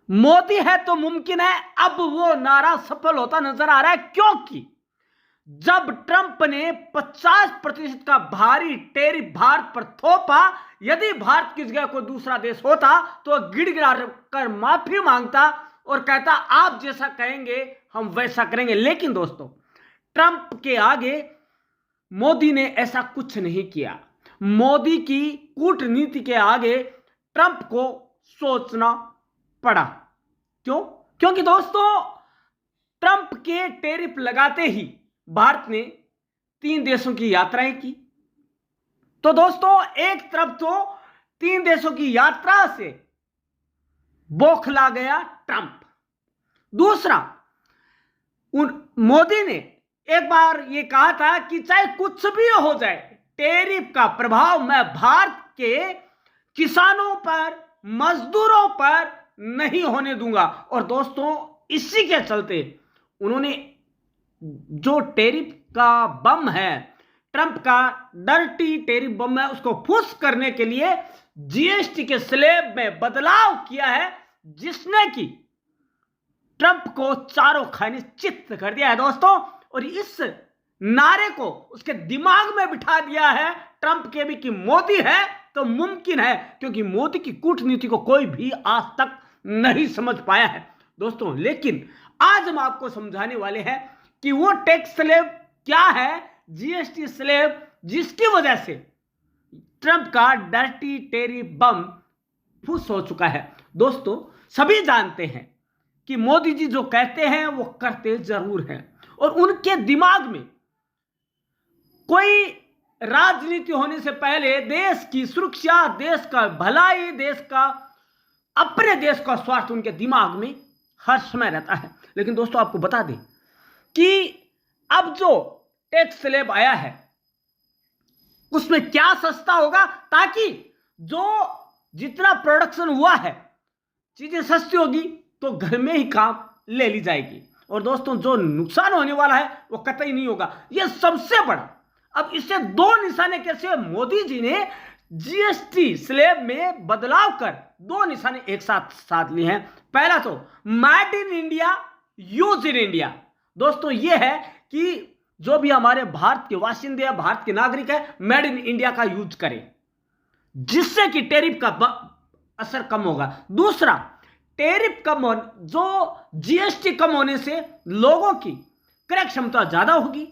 मोदी है तो मुमकिन है, अब वो नारा सफल होता नजर आ रहा है, क्योंकि जब ट्रंप ने 50% का भारी टैरिफ भारत पर थोपा, यदि भारत की जगह कोई दूसरा देश होता तो गिड़गिड़ा कर माफी मांगता और कहता आप जैसा कहेंगे हम वैसा करेंगे। लेकिन दोस्तों, ट्रंप के आगे मोदी ने ऐसा कुछ नहीं किया। मोदी की कूटनीति के आगे ट्रंप को सोचना पड़ा। क्यों? क्योंकि दोस्तों, ट्रंप के टैरिफ लगाते ही भारत ने 3 देशों की यात्राएं की। तो दोस्तों, एक तरफ तो 3 देशों की यात्रा से बौखला गया ट्रंप, दूसरा मोदी ने एक बार यह कहा था कि चाहे कुछ भी हो जाए, टैरिफ का प्रभाव मैं भारत के किसानों पर, मजदूरों पर नहीं होने दूंगा। और दोस्तों, इसी के चलते उन्होंने जो टैरिफ का बम है, ट्रंप का डर्टी टैरिफ बम है, उसको फुस करने के लिए जीएसटी के स्लैब में बदलाव किया है, जिसने कि ट्रंप को चारों खाने चित्त कर दिया है दोस्तों। और इस नारे को उसके दिमाग में बिठा दिया है ट्रंप के भी कि मोदी है तो मुमकिन है, क्योंकि मोदी की कूटनीति को कोई भी आज तक नहीं समझ पाया है दोस्तों। लेकिन आज हम आपको समझाने वाले हैं कि वो टैक्स स्लैब क्या है, जीएसटी स्लैब, जिसकी वजह से ट्रंप का डर्टी टैरिफ बम फुस हो चुका है। दोस्तों, सभी जानते हैं कि मोदी जी जो कहते हैं वो करते जरूर हैं, और उनके दिमाग में कोई राजनीति होने से पहले देश की सुरक्षा, देश का भलाई, देश का, अपने देश का स्वार्थ उनके दिमाग में हर समय रहता है। लेकिन दोस्तों, आपको बता दें कि अब जो टैक्स स्लैब आया है उसमें क्या सस्ता होगा, ताकि जो जितना प्रोडक्शन हुआ है चीजें सस्ती होगी तो घर में ही काम ले ली जाएगी। और दोस्तों, जो नुकसान होने वाला है वो कतई नहीं होगा। यह सबसे बड़ा, अब इससे 2 निशाने कैसे मोदी जी ने जीएसटी स्लैब में बदलाव कर 2 निशाने एक साथ साध लिए हैं। पहला तो made in India, use in India. दोस्तों, यह है कि जो भी हमारे भारत के वासिंदे हैं, भारत के नागरिक है, मेड इन इंडिया का यूज करें, जिससे कि टैरिफ का असर कम होगा। दूसरा, टैरिफ कम होने, जो जीएसटी कम होने से लोगों की क्रय क्षमता ज्यादा होगी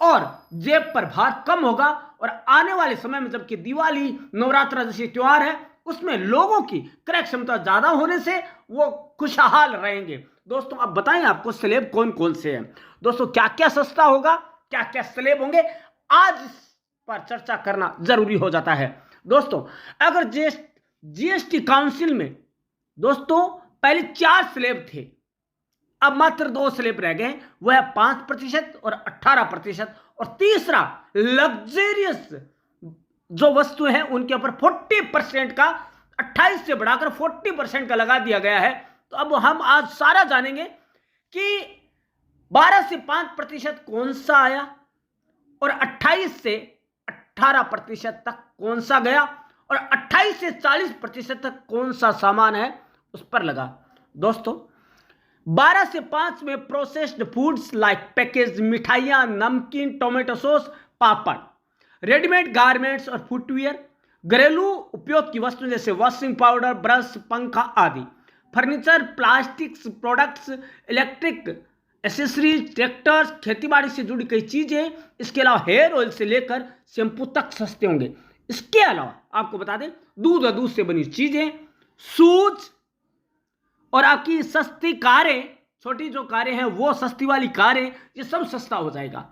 और जेब पर भार कम होगा। और आने वाले समय में जबकि दिवाली, नवरात्र जैसे त्योहार है, उसमें लोगों की क्रय क्षमता ज्यादा होने से वो खुशहाल रहेंगे। दोस्तों, अब बताएं आपको स्लैब कौन कौन से हैं। दोस्तों, क्या क्या सस्ता होगा, क्या क्या स्लैब होंगे, आज इस पर चर्चा करना जरूरी हो जाता है। दोस्तों, अगर जीएसटी काउंसिल में दोस्तों पहले 4 स्लैब थे, अब मात्र 2 स्लैब रह गए, वह है 5% और 18%। और तीसरा, लग्जरियस जो वस्तु है उनके ऊपर 40% का, 28 से बढ़ाकर 40% का लगा दिया गया है। तो अब हम आज सारा जानेंगे कि 12 से 5% कौन सा आया और 28 से 18% तक कौन सा गया, और 28 से 40% तक कौन सा सामान है उस पर लगा। दोस्तों, 12 से 5 में प्रोसेस्ड फूड्स लाइक पैकेज मिठाइयां, नमकीन, टोमेटो सॉस, पापड़, रेडीमेड गारमेंट्स और फुटवियर, घरेलू उपयोग की वस्तुएं जैसे वॉशिंग पाउडर, ब्रश, पंखा आदि, furniture, plastics products, electric accessories, tractors, खेतीबाड़ी से जुड़ी कई चीजें, इसके अलावा हेयर ऑयल से लेकर शैंपू तक सस्ते होंगे। इसके अलावा आपको बता दें, दूध और दूध से बनी चीजें, शूज, और आपकी सस्ती कारें, छोटी जो कारें हैं वो सस्ती वाली कारें, ये सब सस्ता हो जाएगा।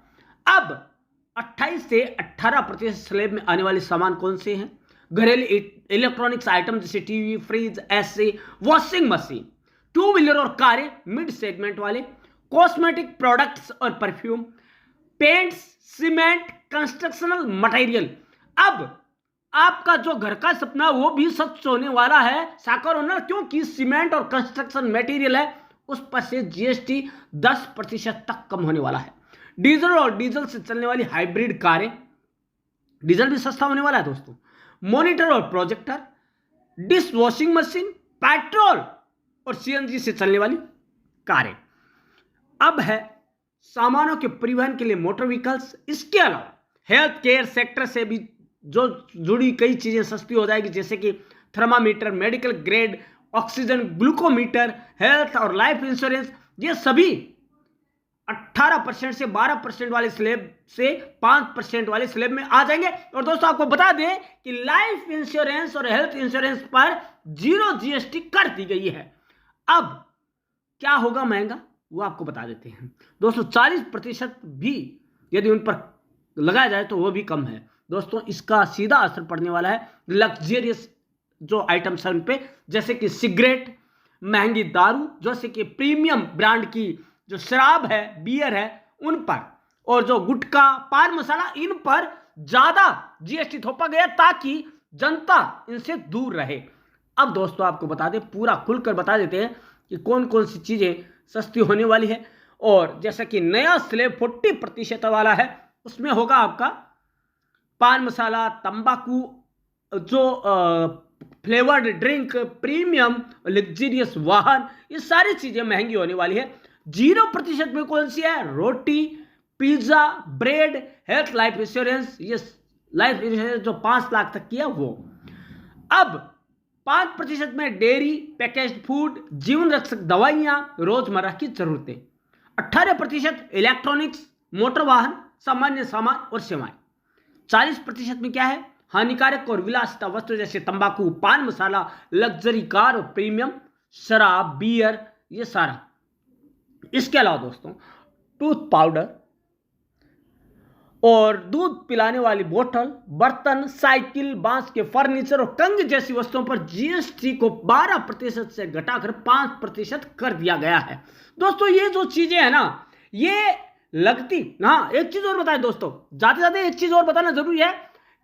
अब 28 से 18% स्लैब में आने वाले सामान कौन से हैं? घरेलू इलेक्ट्रॉनिक्स आइटम जैसे TV, fridge, AC, washing machine, 2 wheeler और कारें मिड सेगमेंट वाले, कॉस्मेटिक प्रोडक्ट्स और perfume, paints, cement, constructional material. अब आपका जो घर का सपना वो भी सच होने वाला है, साकार होना, क्योंकि सीमेंट और कंस्ट्रक्शन मटेरियल है उस पर से जीएसटी 10% तक कम होने वाला है। डीजल और डीजल से चलने वाली हाइब्रिड कारें, डीजल भी सस्ता होने वाला है दोस्तों। मॉनिटर और projector, dish washing machine, petrol और सीएनजी से चलने वाली कारें। अब है सामानों के परिवहन के लिए मोटर व्हीकल्स। इसके अलावा हेल्थ केयर सेक्टर से भी जो जुड़ी कई चीजें सस्ती हो जाएगी, जैसे कि thermometer, medical grade oxygen, glucometer, health और लाइफ इंश्योरेंस। ये सभी 18% से 12% वाले स्लैब से 5% वाले स्लैब में आ जाएंगे। और दोस्तों आपको बता दें कि लाइफ इंश्योरेंस और हेल्थ इंश्योरेंस पर 0 GST कर दी गई है। अब क्या होगा महंगा, वो आपको बता देते हैं दोस्तों। 40% भी यदि उन पर लगाया जाए तो वो भी कम है दोस्तों। इसका सीधा असर पड़ने वाला है लग्जरियस जो आइटम्स है उन पे, जैसे कि सिगरेट, महंगी दारू, जैसे कि प्रीमियम ब्रांड की जो शराब है, बियर है, उन पर, और जो गुटखा, पान मसाला, इन पर ज्यादा GST थोपा गया ताकि जनता इनसे दूर रहे। अब दोस्तों आपको बता दें, पूरा खुलकर बता देते हैं कि कौन कौन सी चीजें सस्ती होने वाली है। और जैसा कि नया स्लैब 40% वाला है, उसमें होगा आपका पान मसाला, तंबाकू, जो फ्लेवर्ड ड्रिंक, प्रीमियम, लग्जरियस वाहन, ये सारी चीजें महंगी होने वाली है। 0% में कौन सी है? रोटी, pizza, bread, health life insurance. ये लाइफ इंश्योरेंस जो 5 लाख तक की है वो। अब 5% में डेयरी, पैकेज्ड फूड, जीवन रक्षक दवाइयां, रोजमर्रा की जरूरतें। 18% इलेक्ट्रॉनिक्स, मोटर वाहन, सामान्य सामान और सेवाएं। 40% में क्या है? हानिकारक और विलासिता वस्तु जैसे तंबाकू, पान मसाला, लग्जरी कार और प्रीमियम शराब, बियर, ये सारा। इसके अलावा दोस्तों टूथ पाउडर और दूध पिलाने वाली बोतल, बर्तन, साइकिल, बांस के फर्नीचर और कंघी जैसी वस्तुओं पर GST को 12% से घटाकर 5% कर दिया गया है। दोस्तों ये जो चीजें है ना, ये लगती, हाँ एक चीज और बताएं दोस्तों, जाते जाते एक चीज और बताना जरूरी है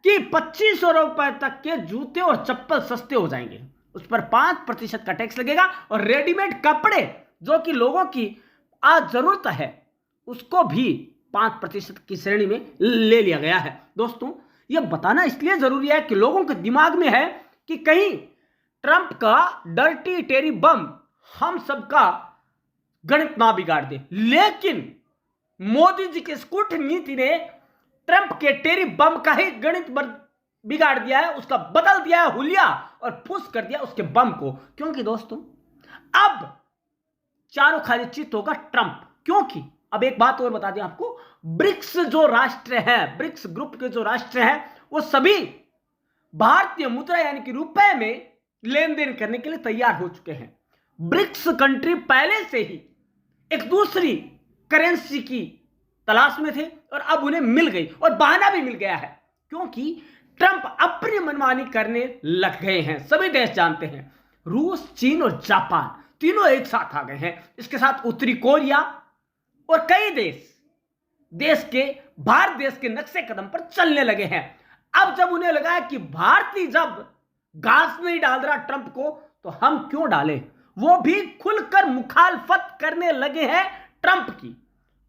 कि 2500 रुपए तक के जूते और चप्पल सस्ते हो जाएंगे। उस पर 5% का टैक्स लगेगा। और रेडीमेड कपड़े जो कि लोगों की आज जरूरत है, उसको भी 5% की श्रेणी में ले लिया गया है। दोस्तों यह बताना इसलिए जरूरी है कि लोगों के दिमाग में है कि कहीं ट्रंप का डर्टी टेरी बम हम सबका गणित ना बिगाड़ दे। लेकिन मोदी जी की कूटनीति ने ट्रंप के टेरी बम का ही गणित बिगाड़ दिया है, उसका बदल दिया है हुलिया और फुस कर दिया उसके बम को। क्योंकि दोस्तों अब चारों खाली चित होगा ट्रंप। क्योंकि अब एक बात और बता दें आपको, ब्रिक्स जो राष्ट्र है, ब्रिक्स ग्रुप के जो राष्ट्र हैं, वो सभी भारतीय मुद्रा यानी कि रुपए में लेन देन करने के लिए तैयार हो चुके हैं। ब्रिक्स कंट्री पहले से ही एक दूसरी करेंसी की तलाश में थे और अब उन्हें मिल गई, और बहाना भी मिल गया है क्योंकि ट्रंप अपनी मनमानी करने लग गए हैं। सभी देश जानते हैं, रूस, चीन और जापान तीनों एक साथ आ गए हैं। इसके साथ उत्तरी कोरिया और कई देश के भारत देश के नक्शे कदम पर चलने लगे हैं। अब जब उन्हें लगा कि भारतीय जब घास नहीं डाल रहा ट्रंप को, तो हम क्यों डालें, वो भी खुलकर मुखालफत करने लगे हैं ट्रंप की।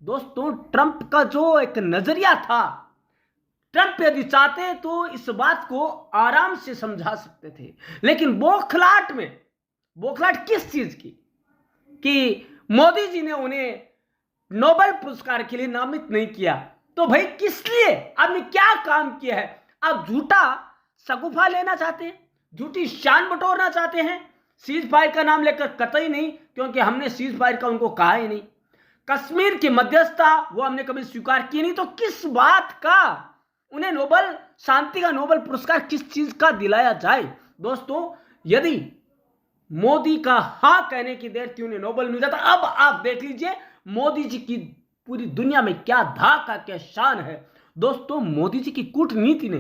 दोस्तों ट्रंप का जो एक नजरिया था, ट्रंप यदि चाहते तो इस बात को आराम से समझा सकते थे, लेकिन बौखलाहट में, बौखलाहट किस चीज की, कि मोदी जी ने उन्हें नोबेल पुरस्कार के लिए नामित नहीं किया। तो भाई किस लिए, आपने क्या काम किया है? आप झूठा सगुफा लेना चाहते हैं, झूठी शान बटोरना चाहते हैं। सीज फायर का नाम लेकर कतई नहीं, क्योंकि हमने सीज फायर का उनको कहा ही नहीं। कश्मीर की मध्यस्थता वो हमने कभी स्वीकार की नहीं, तो किस बात का उन्हें नोबेल शांति का नोबेल पुरस्कार किस चीज का दिलाया जाए? दोस्तों यदि मोदी का हाँ कहने की देर थी, उन्हें नोबेल मिल जाता। अब आप देख लीजिए मोदी जी की पूरी दुनिया में क्या धाका, क्या शान है। दोस्तों मोदी जी की कूटनीति ने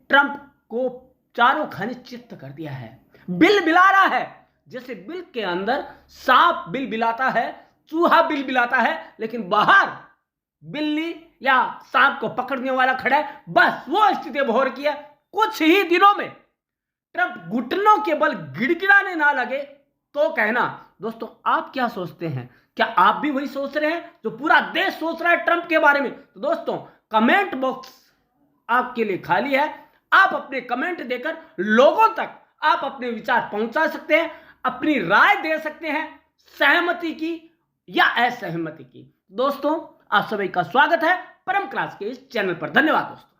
ट्रंप को चारों खाने चित्त कर दिया है। बिल बिला रहा है, जैसे बिल के अंदर सांप बिल बिलाता है, चूहा बिल बिलाता है, लेकिन बाहर बिल्ली या सांप को पकड़ने वाला खड़ा है। बस वो स्थिति हो रही है। कुछ ही दिनों में ट्रंप घुटनों के बल गिड़गिड़ाने ना लगे तो कहना। दोस्तों आप क्या सोचते हैं? क्या आप भी वही सोच रहे हैं जो पूरा देश सोच रहा है ट्रंप के बारे में? तो दोस्तों कमेंट बॉक्स आपके लिए खाली है। आप अपने कमेंट देकर लोगों तक आप अपने विचार पहुंचा सकते हैं। अपनी राय दे सकते हैं, सहमति की या असहमति की। दोस्तों, आप सभी का स्वागत है परम क्लास के इस चैनल पर। धन्यवाद दोस्तों।